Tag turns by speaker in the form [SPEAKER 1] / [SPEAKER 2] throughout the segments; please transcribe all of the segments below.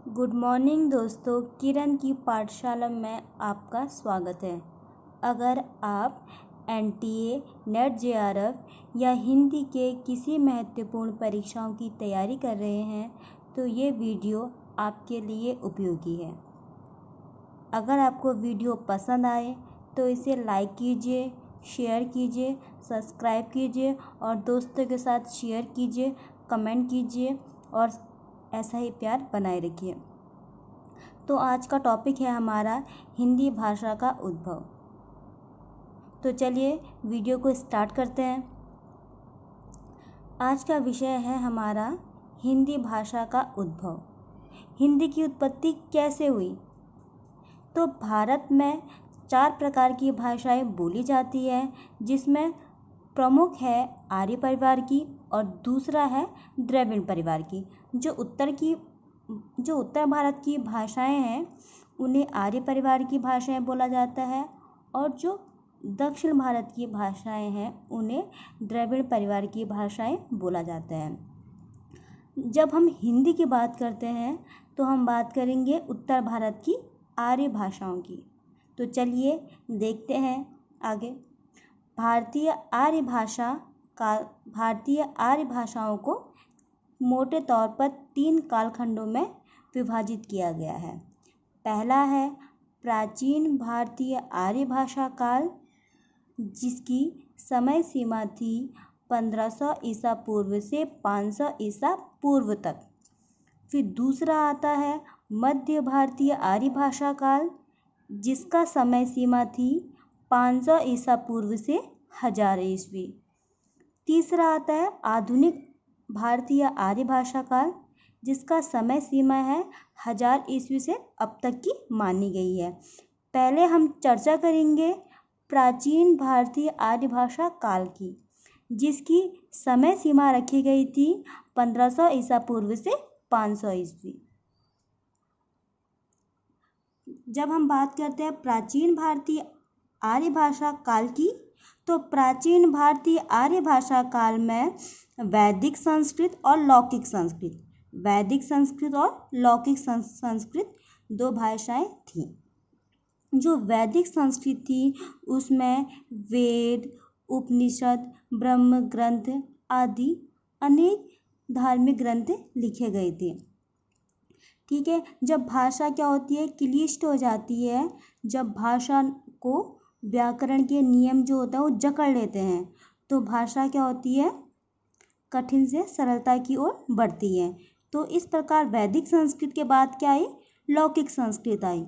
[SPEAKER 1] Good morning दोस्तों, किरण की पाठशाला में आपका स्वागत है। अगर आप एनटीए, नेट जेआरएफ या हिंदी के किसी महत्वपूर्ण परीक्षाओं की तैयारी कर रहे हैं तो ये वीडियो आपके लिए उपयोगी है। अगर आपको वीडियो पसंद आए तो इसे लाइक कीजिए, शेयर कीजिए, सब्सक्राइब कीजिए और दोस्तों के साथ शेयर कीजिए, कमेंट कीजिए और ऐसा ही प्यार बनाए रखिए। तो आज का टॉपिक है हमारा हिंदी भाषा का उद्भव। तो चलिए वीडियो को स्टार्ट करते हैं। आज का विषय है हमारा हिंदी भाषा का उद्भव। हिंदी की उत्पत्ति कैसे हुई? तो भारत में 4 प्रकार की भाषाएं बोली जाती है, जिसमें प्रमुख है आर्य परिवार की और दूसरा है द्रविड़ परिवार की। जो उत्तर भारत की भाषाएं हैं उन्हें आर्य परिवार की भाषाएं बोला जाता है और जो दक्षिण भारत की भाषाएं हैं उन्हें द्रविड़ परिवार की भाषाएं बोला जाता है। जब हम हिंदी की बात करते हैं तो हम बात करेंगे उत्तर भारत की आर्य भाषाओं की। तो चलिए देखते हैं आगे। भारतीय आर्य भाषाओं को मोटे तौर पर 3 कालखंडों में विभाजित किया गया है। पहला है प्राचीन भारतीय आर्य भाषा काल, जिसकी समय सीमा थी 1500 ईसा पूर्व से 500 ईसा पूर्व तक। फिर दूसरा आता है मध्य भारतीय आर्य भाषा काल, जिसका समय सीमा थी 500 ईसा पूर्व से 1000 ईस्वी। तीसरा आता है आधुनिक भारतीय आर्य भाषा काल, जिसका समय सीमा है 1000 ईस्वी से अब तक की मानी गई है। पहले हम चर्चा करेंगे प्राचीन भारतीय आर्य भाषा काल की, जिसकी समय सीमा रखी गई थी 1500 ईसा पूर्व से 500 ईस्वी। जब हम बात करते हैं प्राचीन भारतीय आर्य भाषा काल की, तो प्राचीन भारतीय आर्य भाषा काल में वैदिक संस्कृत और लौकिक संस्कृत 2 भाषाएं थीं। जो वैदिक संस्कृत थी उसमें वेद, उपनिषद, ब्रह्म ग्रंथ आदि अनेक धार्मिक ग्रंथ लिखे गए थे। ठीक है। जब भाषा क्या होती है, क्लिष्ट हो जाती है, जब भाषा को व्याकरण के नियम जो होता है वो जकड़ लेते हैं, तो भाषा क्या होती है, कठिन से सरलता की ओर बढ़ती है। तो इस प्रकार वैदिक संस्कृत के बाद क्या आई, लौकिक संस्कृत आई।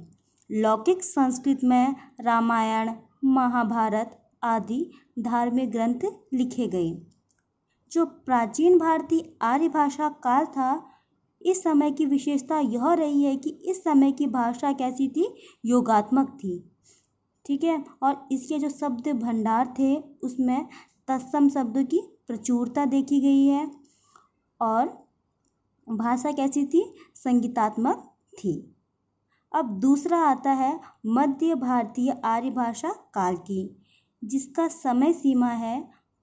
[SPEAKER 1] लौकिक संस्कृत में रामायण, महाभारत आदि धार्मिक ग्रंथ लिखे गए। जो प्राचीन भारतीय आर्य भाषा काल था, इस समय की विशेषता यह रही है कि इस समय की भाषा कैसी थी, योगात्मक थी। ठीक है। और इसके जो शब्द भंडार थे उसमें तत्सम शब्दों की प्रचुरता देखी गई है और भाषा कैसी थी, संगीतात्मक थी। अब दूसरा आता है मध्य भारतीय आर्य भाषा काल की, जिसका समय सीमा है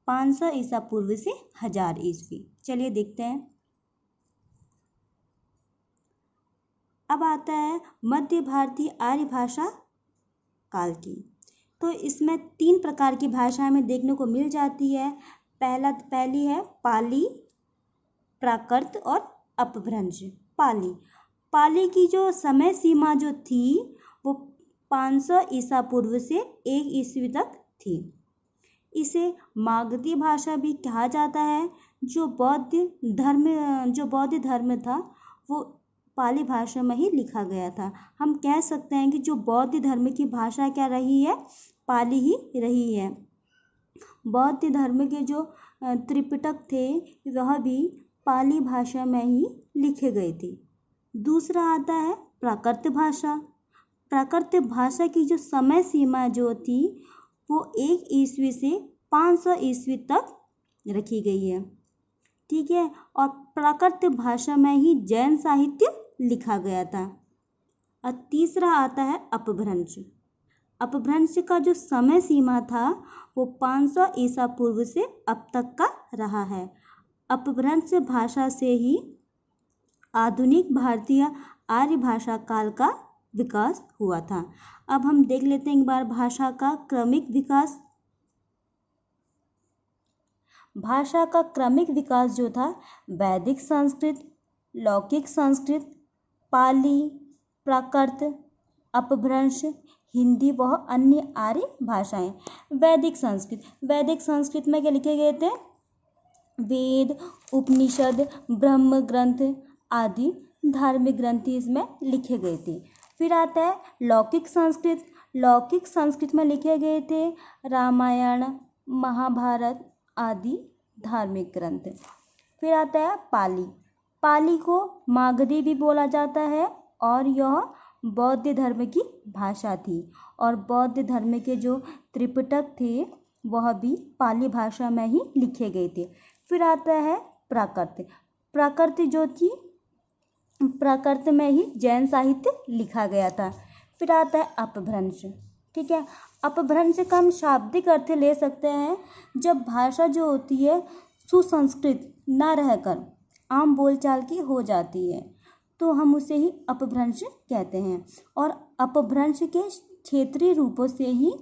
[SPEAKER 1] 500 ईसा पूर्व से 1000 ईस्वी। चलिए देखते हैं। अब आता है मध्य भारतीय आर्य भाषा काल की। तो इसमें 3 प्रकार की भाषाएं हमें देखने को मिल जाती है। पहली है पाली, प्राकृत और अपभ्रंश। पाली की जो समय सीमा जो थी वो 500 ईसा पूर्व से 1 ईस्वी तक थी। इसे मागधी भाषा भी कहा जाता है। जो बौद्ध धर्म था वो पाली भाषा में ही लिखा गया था। हम कह सकते हैं कि जो बौद्ध धर्म की भाषा क्या रही है, पाली ही रही है। बौद्ध धर्म के जो त्रिपिटक थे वह भी पाली भाषा में ही लिखे गए थे। दूसरा आता है प्राकृत भाषा। प्राकृत भाषा की जो समय सीमा जो थी वो 1 ईस्वी से 500 ईस्वी तक रखी गई है। ठीक है। और प्राकृत भाषा में ही जैन साहित्य लिखा गया था। और तीसरा आता है अपभ्रंश। अपभ्रंश का जो समय सीमा था वो 500 ईसा पूर्व से अब तक का रहा है। अपभ्रंश भाषा से ही आधुनिक भारतीय आर्य भाषा काल का विकास हुआ था। अब हम देख लेते हैं एक बार भाषा का क्रमिक विकास। भाषा का क्रमिक विकास जो था, वैदिक संस्कृत, लौकिक संस्कृत, पाली, प्राकृत, अपभ्रंश, हिंदी व अन्य आर्य भाषाएं। वैदिक संस्कृत में क्या लिखे गए थे? वेद, उपनिषद, ब्रह्म ग्रंथ आदि धार्मिक ग्रंथ इसमें लिखे गए थे। फिर आता है लौकिक संस्कृत में लिखे गए थे रामायण, महाभारत आदि धार्मिक ग्रंथ। फिर आता है पाली को मागधी भी बोला जाता है और यह बौद्ध धर्म की भाषा थी और बौद्ध धर्म के जो त्रिपिटक थे वह भी पाली भाषा में ही लिखे गए थे। फिर आता है प्राकृत जो थी, प्राकृत में ही जैन साहित्य लिखा गया था। फिर आता है अपभ्रंश। ठीक है, अपभ्रंश का हम शाब्दिक अर्थ ले सकते हैं जब भाषा जो होती है सुसंस्कृत न रहकर आम बोलचाल की हो जाती है तो हम उसे ही अपभ्रंश कहते हैं। और अपभ्रंश के क्षेत्रीय रूपों से ही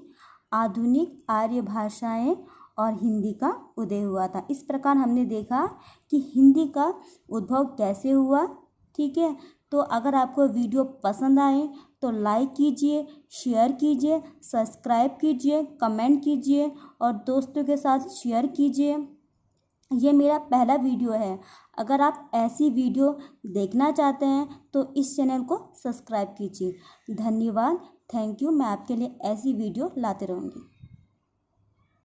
[SPEAKER 1] आधुनिक आर्य भाषाएं और हिंदी का उदय हुआ था। इस प्रकार हमने देखा कि हिंदी का उद्भव कैसे हुआ। ठीक है, तो अगर आपको वीडियो पसंद आए तो लाइक कीजिए, शेयर कीजिए, सब्सक्राइब कीजिए, कमेंट कीजिए और दोस्तों के साथ शेयर कीजिए। ये मेरा पहला वीडियो है। अगर आप ऐसी वीडियो देखना चाहते हैं तो इस चैनल को सब्सक्राइब कीजिए। धन्यवाद, थैंक यू। मैं आपके लिए ऐसी वीडियो लाते रहूँगी।